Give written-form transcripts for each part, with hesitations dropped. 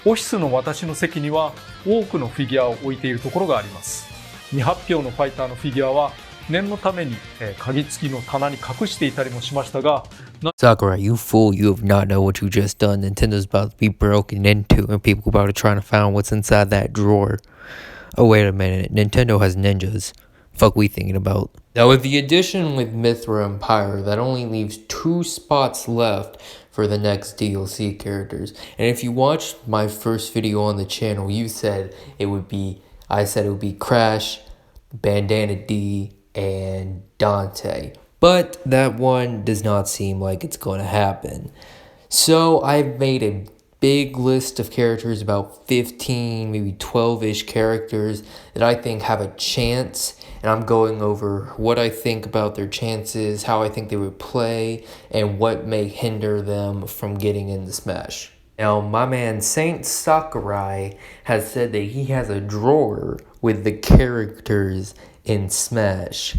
オフィスの私の席には多くのフィギュアを置いているところがあります。未発表のファイターのフィギュアは念のために鍵付きの棚に隠していたりもしましたが、Sakurai, you fool, you have not know what you just done. Nintendo's about to be broken into and people about to try to find what's inside that drawer. Oh, wait a minute. Nintendo has ninjas. Fuck we thinking about? Now, with the addition with Mithra and Pyra, that only leaves 2 spots left for the next DLC characters. And if you watched my first video on the channel, I said it would be Crash, Bandana D, and Dante. But that one does not seem like it's going to happen. So I've made a big list of characters, about 15, maybe 12-ish characters that I think have a chance. And I'm going over what I think about their chances, how I think they would play, and what may hinder them from getting into Smash. Now, my man Saint Sakurai has said that he has a drawer with the characters in Smash.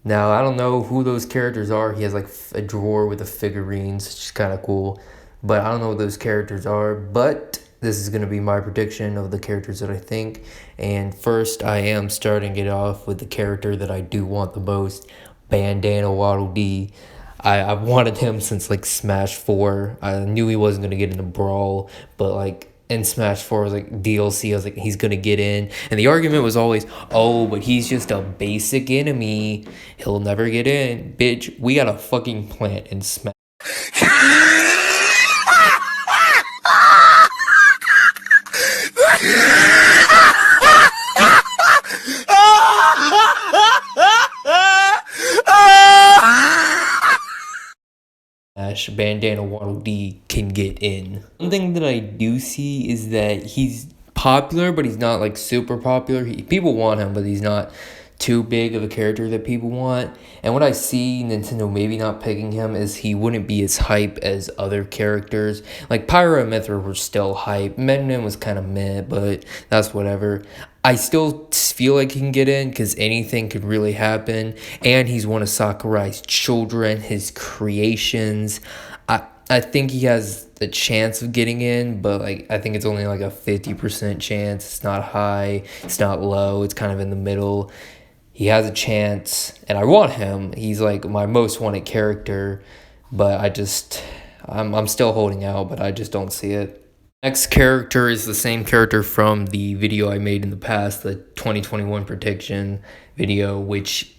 Now, I don't know who those characters are. He has like a drawer with the figurines, which is kind of cool. But I don't know what those characters are. But this is going to be my prediction of the characters that I think. And first, I am starting it off with the character that I do want the most, Bandana Waddle Dee. I've wanted him since like Smash 4. I knew he wasn't going to get in a brawl, but like in Smash 4, I was like, DLC, I was like, he's going to get in. And the argument was always, oh, but he's just a basic enemy. He'll never get in. Bitch, we got a fucking plant in Smash. Bandana Waddle Dee can get in. One thing that I do see is that he's popular, but he's not like super popular. People want him, but he's not too big of a character that people want. And what I see Nintendo maybe not picking him is he wouldn't be as hype as other characters. Like Pyra and Mithra were still hype. Menon was kind of meh, but that's whatever. I still feel like he can get in because anything could really happen. And he's one of Sakurai's children, his creations. I think he has the chance of getting in, but like I think it's only like a 50% chance. It's not high, it's not low, it's kind of in the middle. He has a chance, and I want him. He's like my most wanted character, but I'm still holding out, but I just don't see it. Next character is the same character from the video I made in the past, the 2021 prediction video, which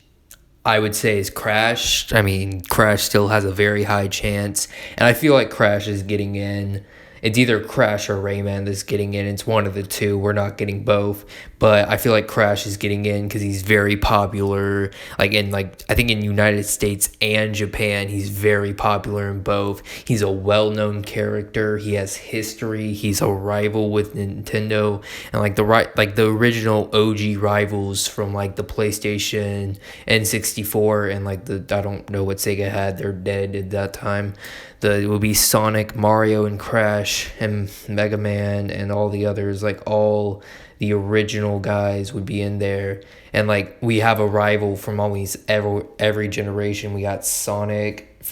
I would say is Crash. I mean, Crash still has a very high chance, and I feel like Crash is getting in. It's either Crash or Raymond that's getting in. It's one of the two. We're not getting both. But I feel like Crash is getting in because he's very popular. I think in United States and Japan, he's very popular in both. He's a well-known character. He has history. He's a rival with Nintendo. And the original OG rivals from like the PlayStation, N64, and I don't know what Sega had. They're dead at that time. It would be Sonic, Mario, and Crash, and Mega Man, and all the others. Like all the original guys would be in there. And like we have a rival from always every generation. We got Sonic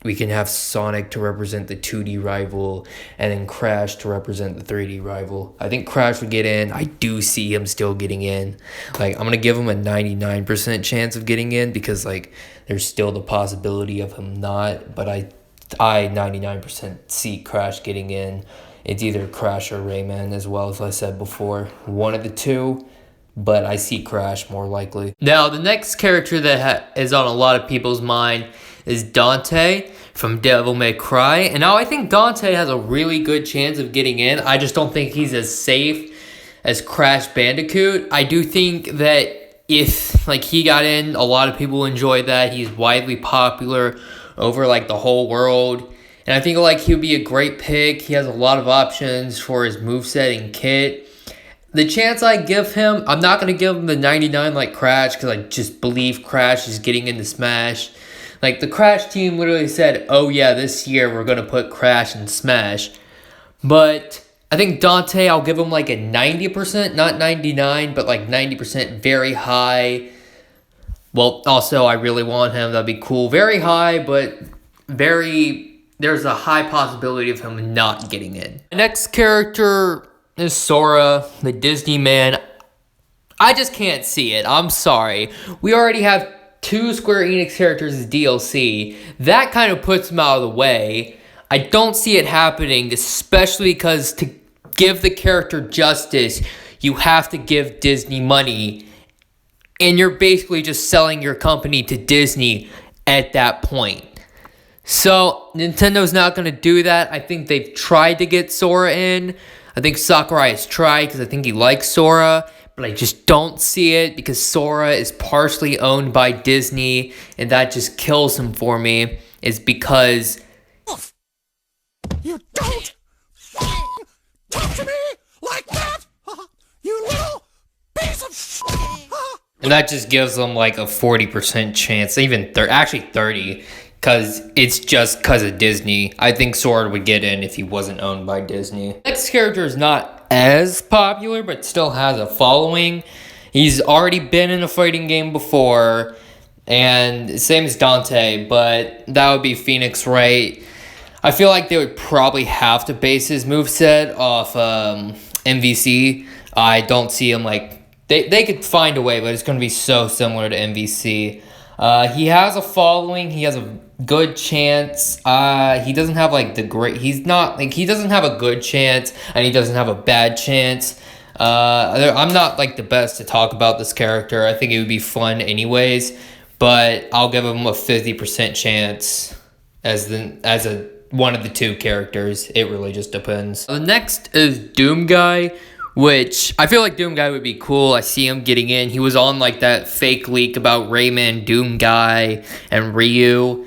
we can have Sonic to represent the 2D rival, and then Crash to represent the 3D rival. I think Crash would get in. I do see him still getting in. Like I'm gonna give him a 99% chance of getting in because like there's still the possibility of him not. But I 99% see Crash getting in. It's either Crash or Rayman, as well as I said before. One of the two, but I see Crash more likely. Now, the next character that is on a lot of people's mind is Dante from Devil May Cry. And now I think Dante has a really good chance of getting in. I just don't think he's as safe as Crash Bandicoot. I do think that if he got in, a lot of people enjoy that. He's widely popular over the whole world. And I think he would be a great pick. He has a lot of options for his moveset and kit. The chance I give him, I'm not going to give him the 99 like Crash because I just believe Crash is getting into Smash. The Crash team literally said, oh yeah, this year we're going to put Crash in Smash. But I think Dante, I'll give him a 90%, not 99, but 90%, very high. Well, also, I really want him. That'd be cool. Very high, but very there's a high possibility of him not getting in. The next character is Sora, the Disney man. I just can't see it. I'm sorry. We already have 2 Square Enix characters as DLC. That kind of puts him out of the way. I don't see it happening, especially because to give the character justice, you have to give Disney money. And you're basically just selling your company to Disney at that point. So, Nintendo's not going to do that. I think they've tried to get Sora in. I think Sakurai has tried because I think he likes Sora. But I just don't see it because Sora is partially owned by Disney. And that just kills him for me. Is because... You don't talk to me like that! You little piece of shit! And that just gives them like a 40% chance. Even actually 30%. Because it's just because of Disney. I think Sora would get in if he wasn't owned by Disney. Next character is not as popular, but still has a following. He's already been in a fighting game before. And same as Dante, but that would be Phoenix Wright. I feel like they would probably have to base his moveset off MVC. I don't see him like... They could find a way, but it's going to be so similar to MVC. He has a following. He has a good chance. He doesn't have like the great... He's not... like he doesn't have a good chance, and he doesn't have a bad chance. I'm not like the best to talk about this character. I think it would be fun anyways, but I'll give him a 50% chance as one of the 2 characters. It really just depends. The next is Doomguy, which I feel like Doomguy would be cool. I see him getting in. He was on like that fake leak about Raymond, Doomguy, and Ryu.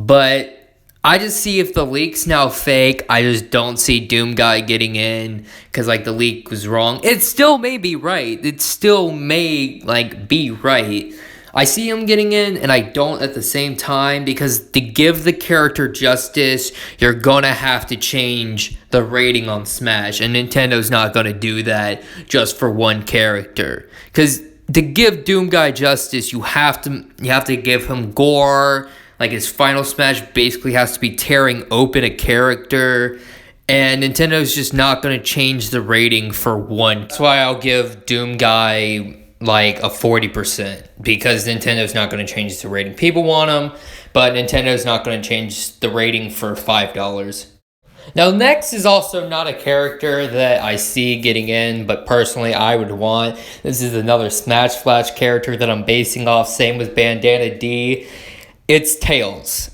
But I just see if the leak's now fake, I just don't see Doomguy getting in because like the leak was wrong. It still may be right. It still may like be right. I see him getting in, and I don't at the same time, because to give the character justice, you're gonna have to change the rating on Smash, and Nintendo's not gonna do that just for one character. Because to give Doomguy justice, you have to give him gore. Like his final Smash basically has to be tearing open a character, and Nintendo's just not gonna change the rating for one. That's why I'll give Doomguy like a 40%, because Nintendo's not going to change the rating. People want them, but Nintendo's not going to change the rating for $5. Now, next is also not a character that I see getting in, but personally I would want. This is another Smash Flash character that I'm basing off, same with Bandana D. It's Tails.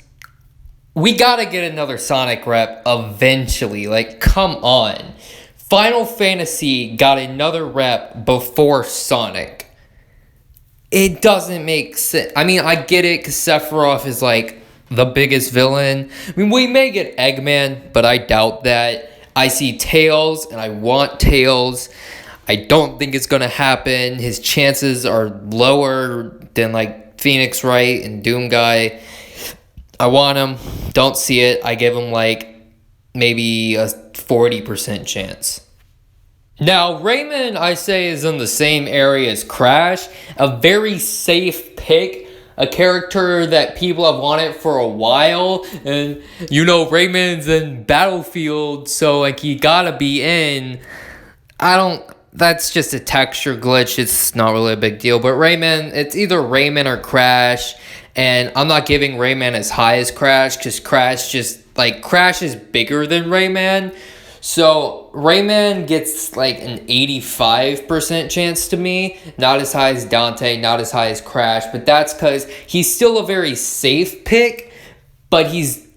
We gotta get another Sonic rep eventually. Like, come on. Final Fantasy got another rep before Sonic. It doesn't make sense. I mean, I get it because Sephiroth is like the biggest villain. I mean, we may get Eggman, but I doubt that. I see Tails, and I want Tails. I don't think it's going to happen. His chances are lower than like Phoenix Wright and Doomguy. I want him. Don't see it. I give him like maybe a 40% chance. Now, Raymond, I say, is in the same area as Crash. A very safe pick. A character that people have wanted for a while. And, you know, Raymond's in Battlefield, so, like, he gotta be in. That's just a texture glitch. It's not really a big deal. But Raymond, it's either Raymond or Crash. And I'm not giving Rayman as high as Crash, because Crash is bigger than Rayman. So Rayman gets like an 85% chance to me. Not as high as Dante, not as high as Crash. But that's because he's still a very safe pick, but he's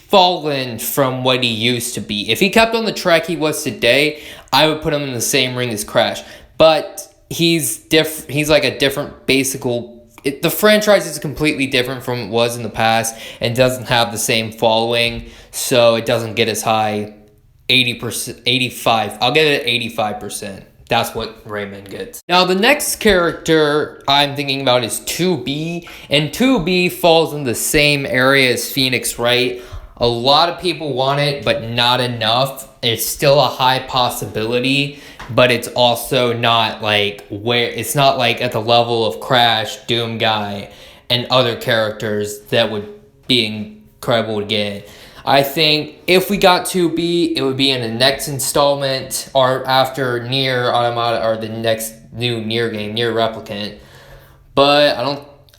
fallen from what he used to be. If he kept on the track he was today, I would put him in the same ring as Crash. But he's like a different the franchise is completely different from it was in the past and doesn't have the same following, so it doesn't get as high. 80%, 85. I'll get it at 85%. That's what Raymond gets. Now, the next character I'm thinking about is 2B, and 2B falls in the same area as Phoenix Wright. A lot of people want it, but not enough. It's still a high possibility, but it's also not like it's not like at the level of Crash, Doomguy, and other characters that would be incredible to get. I think if we got 2B, it would be in the next installment or after Nier Automata or the next new Nier game, Nier Replicant. But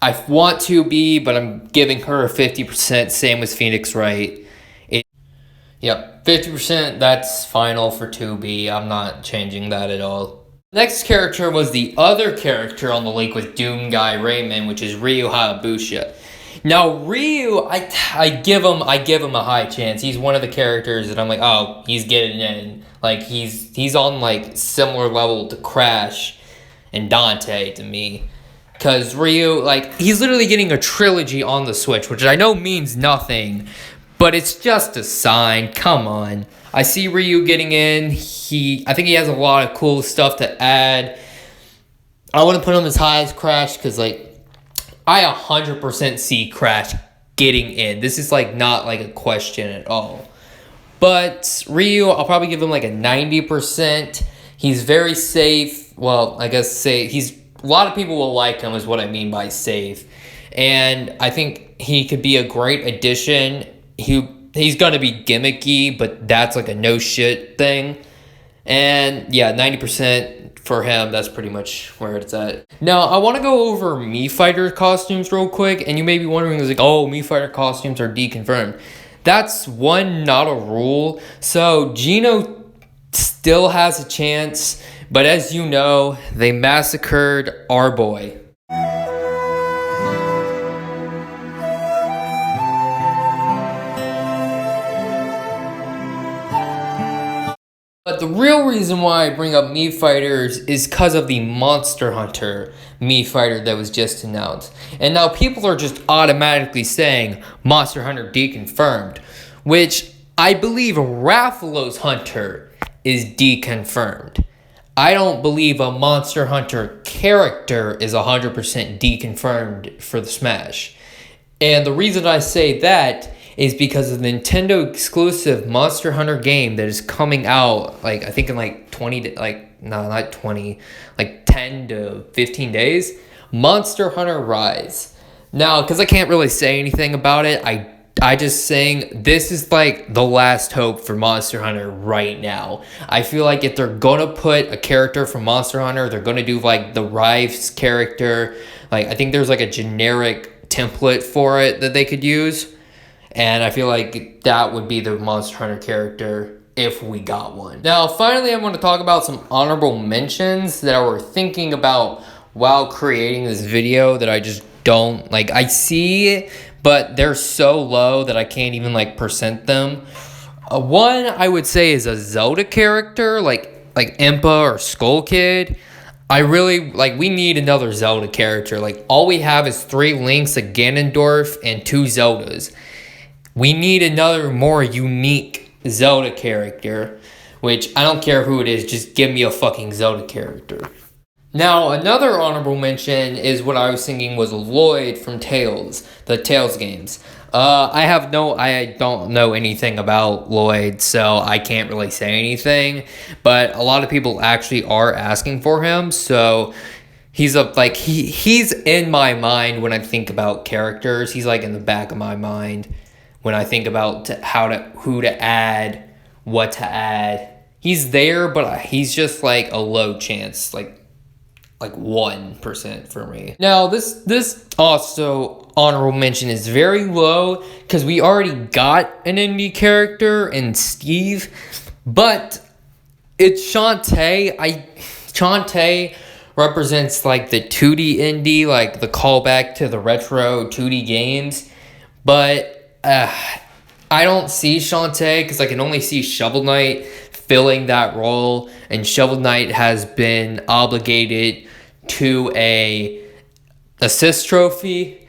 I want 2B, but I'm giving her a 50%, same with Phoenix Wright. Yep, 50%, that's final for 2B. I'm not changing that at all. Next character was the other character on the link with Doomguy Raymond, which is Ryu Hayabusa. Now Ryu, I give him a high chance. He's one of the characters that I'm like, oh, he's getting in. Like he's on like similar level to Crash and Dante to me. Cause Ryu, like, he's literally getting a trilogy on the Switch, which I know means nothing, but it's just a sign. Come on. I see Ryu getting in. I think he has a lot of cool stuff to add. I wouldn't put him as high as Crash because, like, I 100% see Crash getting in. This is, like, not, like, a question at all. But Ryu, I'll probably give him, like, a 90%. He's very safe. Well, I guess a lot of people will like him is what I mean by safe. And I think he could be a great addition. He's going to be gimmicky, but that's like a no shit thing. And yeah, 90% for him, that's pretty much where it's at. Now, I want to go over Mii Fighter costumes real quick. And you may be wondering, like, oh, Mii Fighter costumes are deconfirmed. That's one, not a rule. So Gino still has a chance. But as you know, they massacred our boy. But the real reason why I bring up Mii Fighters is because of the Monster Hunter Mii Fighter that was just announced. And now people are just automatically saying Monster Hunter deconfirmed, which I believe Rathalos Hunter is deconfirmed. I don't believe a Monster Hunter character is 100% deconfirmed for the Smash. And the reason I say that is because of the Nintendo exclusive Monster Hunter game that is coming out, like, I think in like 20, like, no, not 20, like 10 to 15 days. Monster Hunter Rise. Now, because I can't really say anything about it, I just saying this is like the last hope for Monster Hunter right now. I feel like if they're gonna put a character from Monster Hunter, they're gonna do like the Rise character. Like, I think there's like a generic template for it that they could use. And I feel like that would be the Monster Hunter character if we got one. Now, finally, I want to talk about some honorable mentions that I were thinking about while creating this video that I just don't, like, I see, but they're so low that I can't even, like, percent them. One, I would say, is a Zelda character, like Impa or Skull Kid. I really, like, we need another Zelda character. Like, all we have is 3 Links, a Ganondorf, and 2 Zeldas. We need another more unique Zelda character, which I don't care who it is, just give me a fucking Zelda character. Now, another honorable mention is what I was thinking was Lloyd from Tales, the Tales games. I don't know anything about Lloyd, so I can't really say anything, but a lot of people actually are asking for him, so he's in my mind when I think about characters. He's like in the back of my mind when I think about who to add, what to add. He's there, but he's just like a low chance, like 1% for me. Now, this also honorable mention is very low because we already got an indie character in Steve, but it's Shantae. Shantae represents like the 2D indie, like the callback to the retro 2D games, but I don't see Shantae because I can only see Shovel Knight filling that role, and Shovel Knight has been obligated to a assist trophy.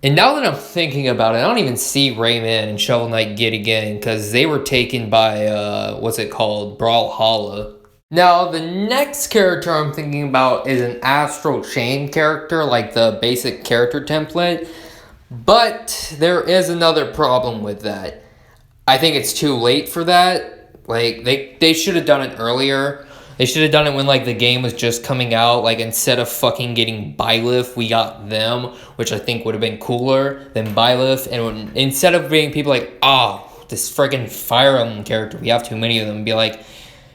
And now that I'm thinking about it, I don't even see Raymond and Shovel Knight get again because they were taken by what's it called, Brawlhalla. Now the next character I'm thinking about is an Astral Chain character, like the basic character template. But there is another problem with that. I think it's too late for that. Like, they should have done it earlier. They should have done it when, like, the game was just coming out. Like, instead of fucking getting Byleth, we got them, which I think would have been cooler than Byleth. And instead of being people like, oh, this freaking Fire Emblem character, we have too many of them, be like,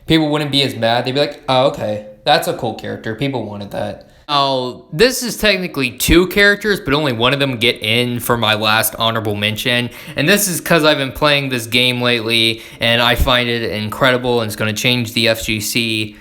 people wouldn't be as mad. They'd be like, oh, okay, that's a cool character. People wanted that. Oh, this is technically 2 characters, but only one of them get in for my last honorable mention. And this is because I've been playing this game lately, and I find it incredible, and it's going to change the FGC.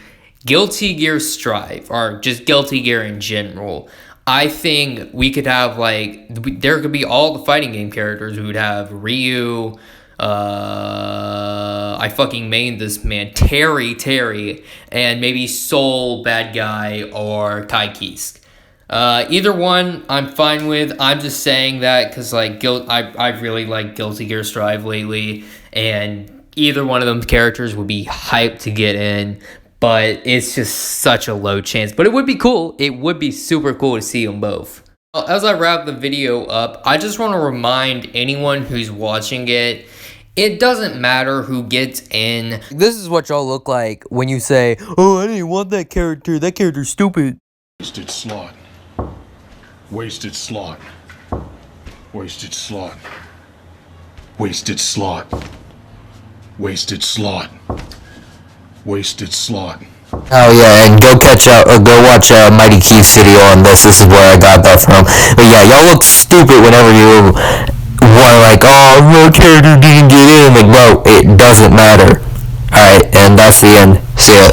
Guilty Gear Strive, or just Guilty Gear in general. I think we could have, like, there could be all the fighting game characters. We would have Ryu, I fucking mained this man, Terry, and maybe Soul, bad guy, or Kaikisk. Either one, I'm fine with. I'm just saying that because, like, I've really liked Guilty Gear Strive lately, and either one of them characters would be hyped to get in, but it's just such a low chance. But it would be cool. It would be super cool to see them both. As I wrap the video up, I just want to remind anyone who's watching it, it doesn't matter who gets in. This is what y'all look like when you say, oh, I didn't want that character. That character's stupid. Wasted slot. Wasted slot. Wasted slot. Wasted slot. Wasted slot. Wasted slot. Oh yeah, and go watch Mighty Keith's video on this. This is where I got that from. But yeah, y'all look stupid whenever you want, like, oh, no character didn't get in. Like, no, it doesn't matter. Alright, and that's the end. See ya.